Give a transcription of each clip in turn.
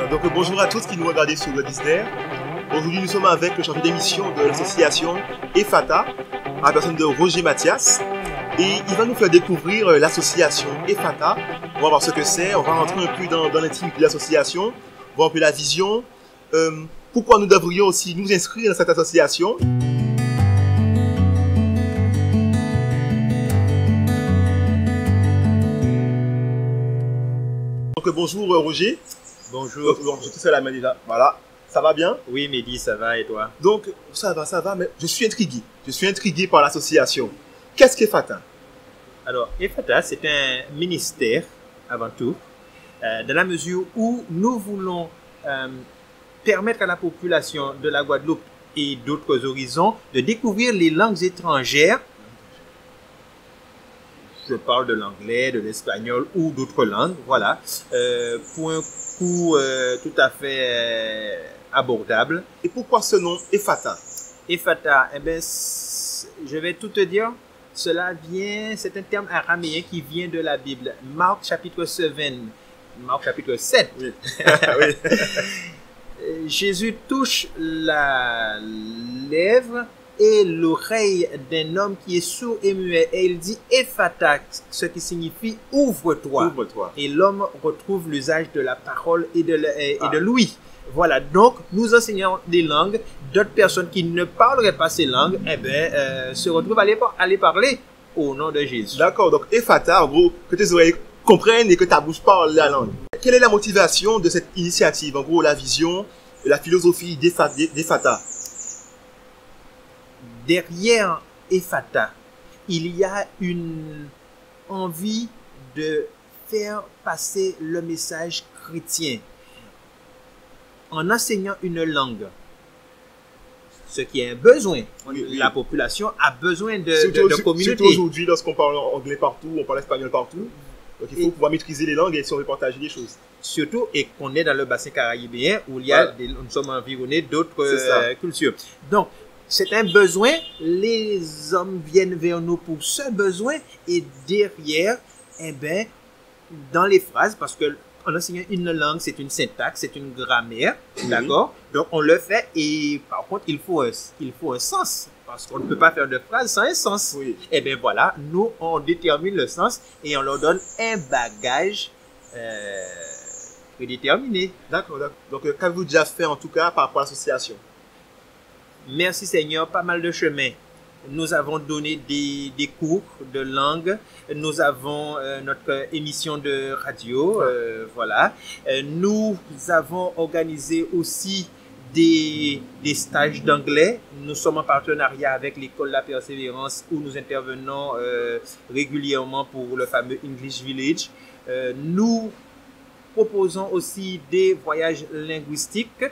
Bonjour à tous qui nous regardez sur le Disney. Aujourd'hui, nous sommes avec le chargé d'émission de l'association EFATA, à la personne de Roger Mathias. Et il va nous faire découvrir l'association EFATA. On va voir ce que c'est, on va rentrer un peu dans l'intimité de l'association, voir un peu la vision, pourquoi nous devrions aussi nous inscrire dans cette association. Donc bonjour Roger. Bonjour. Je te fais la main déjà. Voilà. Ça va bien? Oui, Mehdi, ça va et toi? Donc, ça va, mais je suis intrigué. Je suis intrigué par l'association. Qu'est-ce qu'EFATA? Alors, EFATA, c'est un ministère, avant tout, dans la mesure où nous voulons permettre à la population de la Guadeloupe et d'autres horizons de découvrir les langues étrangères. Je parle de l'anglais, de l'espagnol ou d'autres langues, voilà, pour un coût tout à fait abordable. Et pourquoi ce nom EFATA? EFATA, eh bien, je vais tout te dire, c'est un terme araméen qui vient de la Bible. Marc chapitre 7. Oui. Oui. Jésus touche la lèvre et l'oreille d'un homme qui est sourd et muet. Et il dit EFATA, ce qui signifie ouvre-toi. Ouvre-toi. Et l'homme retrouve l'usage de la parole et de l'ouïe. Voilà, donc nous enseignons des langues. D'autres personnes qui ne parleraient pas ces langues, se retrouvent à les parler au nom de Jésus. D'accord, donc EFATA, en gros, que tes oreilles comprennent et que ta bouche parle la langue. Quelle est la motivation de cette initiative? En gros, la vision, la philosophie d'EFATA. Derrière EFATA, il y a une envie de faire passer le message chrétien en enseignant une langue. Ce qui est un besoin. Oui. La population a besoin de communauté. Surtout aujourd'hui, lorsqu'on parle anglais partout, on parle espagnol partout. Donc il faut pouvoir maîtriser les langues et si on veut partager des choses. Surtout, et qu'on est dans le bassin caribéen où il y a nous sommes environnés d'autres cultures. Donc, c'est un besoin, les hommes viennent vers nous pour ce besoin et derrière, dans les phrases, parce que en enseignant une langue, c'est une syntaxe, c'est une grammaire, d'accord? Donc on le fait et par contre, il faut un sens, parce qu'on ne peut pas faire de phrase sans un sens. Oui. Et bien voilà, nous on détermine le sens et on leur donne un bagage prédéterminé. D'accord. Donc qu'avez-vous déjà fait en tout cas par rapport à l'association? Merci Seigneur, pas mal de chemin. Nous avons donné des cours de langue. Nous avons notre émission de radio. Voilà. Nous avons organisé aussi des stages d'anglais. Nous sommes en partenariat avec l'école La Persévérance où nous intervenons régulièrement pour le fameux English Village. Nous proposons aussi des voyages linguistiques,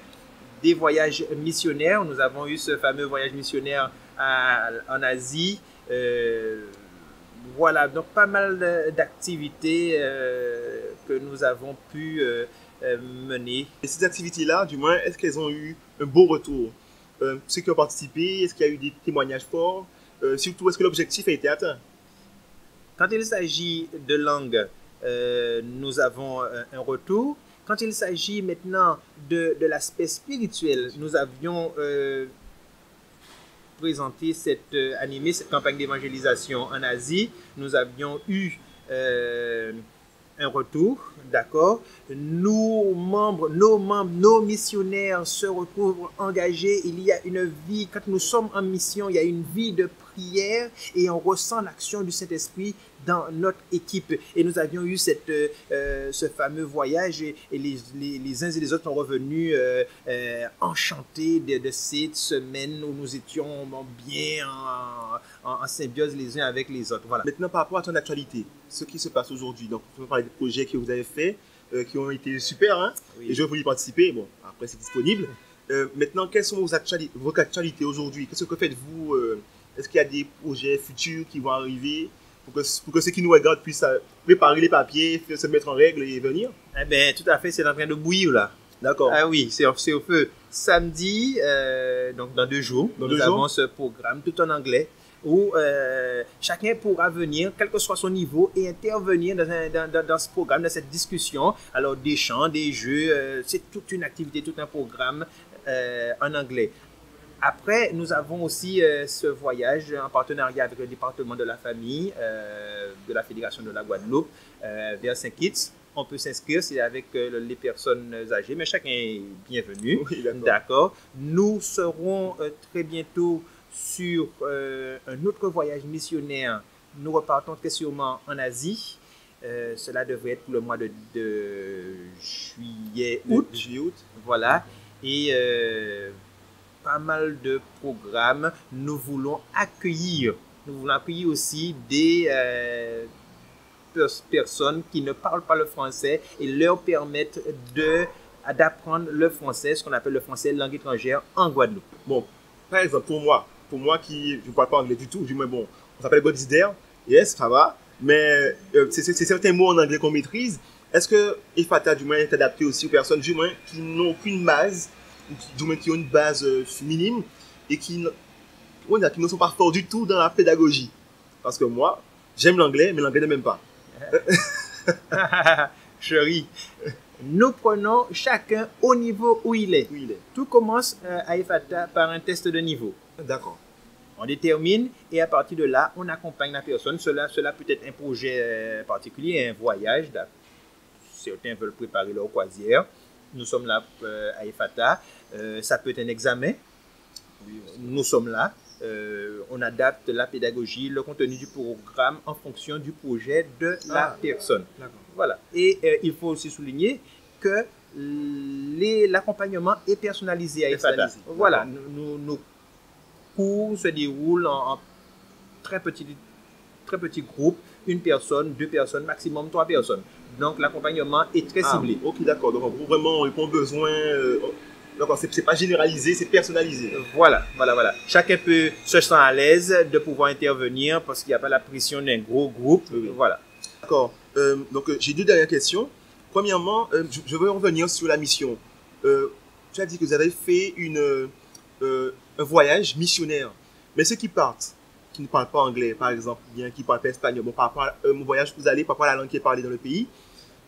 des voyages missionnaires. Nous avons eu ce fameux voyage missionnaire en Asie. Voilà, donc pas mal d'activités que nous avons pu mener. Et ces activités-là, du moins, est-ce qu'elles ont eu un beau retour? Ceux qui ont participé, est-ce qu'il y a eu des témoignages forts? Surtout, est-ce que l'objectif a été atteint? Quand il s'agit de langue, nous avons un retour. Quand il s'agit maintenant de l'aspect spirituel, nous avions présenté animé cette campagne d'évangélisation en Asie. Nous avions eu un retour, d'accord? Nos membres, nos missionnaires se retrouvent engagés. Il y a une vie, quand nous sommes en mission, il y a une vie de prière et on ressent l'action du Saint-Esprit dans notre équipe. Et nous avions eu ce fameux voyage et les uns et les autres sont revenus enchantés de cette semaine où nous étions bien en symbiose les uns avec les autres. Voilà. Maintenant, par rapport à ton actualité, ce qui se passe aujourd'hui, donc on va parler des projets que vous avez faits, qui ont été super, hein? Oui. Et je voulais y participer, bon, après c'est disponible. Maintenant, quelles sont vos actualités aujourd'hui? Qu'est-ce que faites-vous? Est-ce qu'il y a des projets futurs qui vont arriver pour que ceux qui nous regardent puissent préparer les papiers, se mettre en règle et venir? Eh bien, tout à fait, c'est en train de bouillir là. D'accord. Ah oui, c'est au feu. Samedi, donc dans 2 jours, nous avons ce programme tout en anglais. où chacun pourra venir, quel que soit son niveau, et intervenir dans ce programme, dans cette discussion. Alors, des chants, des jeux, c'est toute une activité, tout un programme en anglais. Après, nous avons aussi ce voyage en partenariat avec le département de la famille de la Fédération de la Guadeloupe vers Saint-Kitts. On peut s'inscrire, c'est avec les personnes âgées, mais chacun est bienvenu. Oui, d'accord. Nous serons très bientôt sur un autre voyage missionnaire. Nous repartons très sûrement en Asie. Cela devrait être pour le mois de juillet, août. Voilà. Et pas mal de programmes. Nous voulons accueillir aussi des personnes qui ne parlent pas le français et leur permettre d'apprendre le français, ce qu'on appelle le français langue étrangère en Guadeloupe. Bon, par exemple, pour moi qui ne parle pas anglais du tout, du moins, bon, on s'appelle God is there, yes, ça va, mais c'est certains mots en anglais qu'on maîtrise. Est-ce que EFATA, du moins, est adapté aussi aux personnes, du moins, qui n'ont aucune base, du moins, qui ont une base minime et qui ne sont pas forts du tout dans la pédagogie? Parce que moi, j'aime l'anglais, mais l'anglais ne m'aime pas. Chérie, nous prenons chacun au niveau où il est. Tout commence à EFATA par un test de niveau. D'accord. On détermine et à partir de là, on accompagne la personne. Cela peut être un projet particulier, un voyage. Certains veulent préparer leur croisière. Nous sommes là à EFATA. Ça peut être un examen. Nous sommes là. On adapte la pédagogie, le contenu du programme en fonction du projet de la personne. Voilà. Et il faut aussi souligner que l'accompagnement est personnalisé à EFATA. Voilà. Nos cours se déroulent en très petits groupes, une personne, 2 personnes, maximum 3 personnes. Donc l'accompagnement est très ciblé. Ok, d'accord. Donc pour vraiment répondre aux besoins. D'accord, c'est pas généralisé, c'est personnalisé. Voilà. Chacun peut se sentir à l'aise de pouvoir intervenir parce qu'il n'y a pas la pression d'un gros groupe. Oui. Voilà. D'accord. Donc j'ai 2 dernières questions. Premièrement, je veux revenir sur la mission. Tu as dit que vous avez fait un voyage missionnaire. Mais ceux qui partent, qui ne parlent pas anglais, par exemple, bien qui ne parlent pas espagnol, bon, par rapport au voyage que vous allez, par rapport à la langue qui est parlée dans le pays,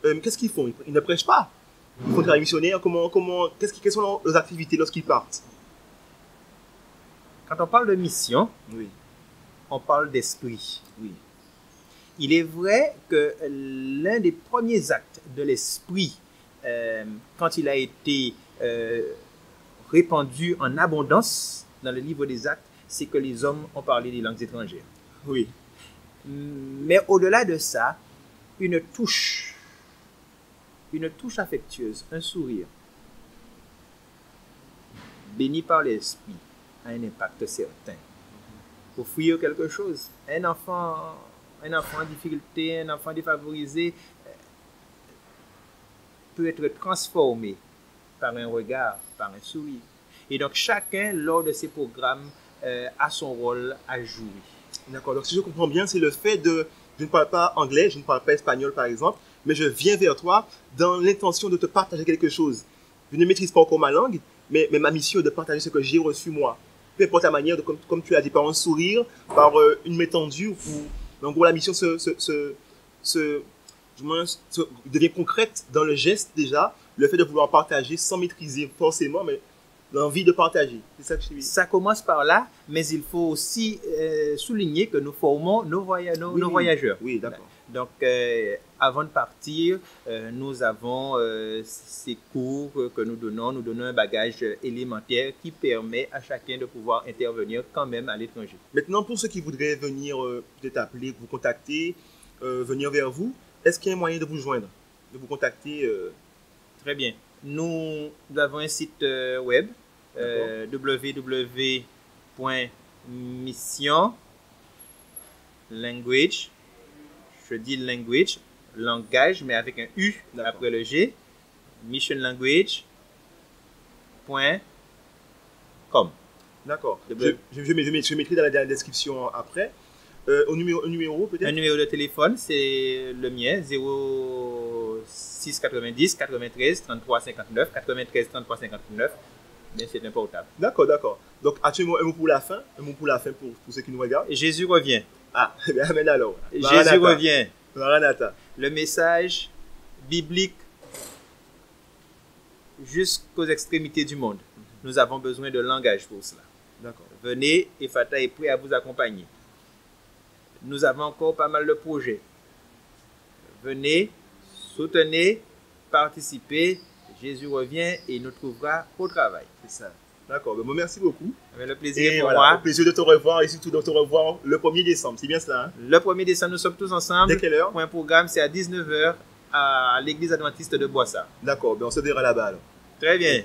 qu'est-ce qu'ils font? Ils ne prêchent pas. Ils font travail missionnaire. Quelles sont leurs activités lorsqu'ils partent? Quand on parle de mission, Oui. on parle d'esprit. Oui. Il est vrai que l'un des premiers actes de l'esprit, quand il a été répandu en abondance dans le livre des Actes, c'est que les hommes ont parlé des langues étrangères. Oui. Mais au-delà de ça, une touche affectueuse, un sourire, béni par l'esprit, a un impact certain. Offrir quelque chose. Un enfant en difficulté, un enfant défavorisé peut être transformé par un regard, par un sourire. Et donc chacun, lors de ces programmes, a son rôle à jouer. D'accord. Donc si je comprends bien, c'est le fait je ne parle pas anglais, je ne parle pas espagnol par exemple, mais je viens vers toi dans l'intention de te partager quelque chose. Je ne maîtrise pas encore ma langue, mais ma mission est de partager ce que j'ai reçu moi. Peu importe la manière, comme tu as dit, par un sourire, par une main tendue. En gros, la mission devient concrète dans le geste déjà, le fait de vouloir partager sans maîtriser forcément, mais l'envie de partager. C'est ça que je dis. Ça commence par là, mais il faut aussi souligner que nous formons nos voyageurs. Oui, d'accord. Donc, avant de partir, nous avons ces cours que nous donnons un bagage élémentaire qui permet à chacun de pouvoir intervenir quand même à l'étranger. Maintenant, pour ceux qui voudraient venir peut-être appeler, vous contacter, venir vers vous, est-ce qu'il y a un moyen de vous joindre, de vous contacter Très bien. Nous avons un site web, www.missionlanguage, je dis language, langage, mais avec un U après le G, missionlanguage.com. D'accord. Je mettrai dans la description après. Un numéro peut-être? Un numéro de téléphone, c'est le mien, 06 90 93 33 59, 93 33 59. mais c'est un portable. D'accord, d'accord. Donc, actuellement, un mot pour la fin, pour ceux qui nous regardent. Jésus revient. Ah, amen alors. Jésus revient. Maranatha. Le message biblique jusqu'aux extrémités du monde. Nous avons besoin de langage pour cela. D'accord. Venez, Ephata est prêt à vous accompagner. Nous avons encore pas mal de projets. Venez, soutenez, participez. Jésus revient et nous trouvera au travail. C'est ça. D'accord. Ben, merci beaucoup. Avec le plaisir Et pour voilà, moi. au plaisir de te revoir et surtout de te revoir le 1er décembre. C'est bien cela, hein? Le 1er décembre, nous sommes tous ensemble. Dès quelle heure? Pour un programme, c'est à 19 h à l'église adventiste de Boissard. D'accord. Ben, on se verra là-bas alors. Très bien.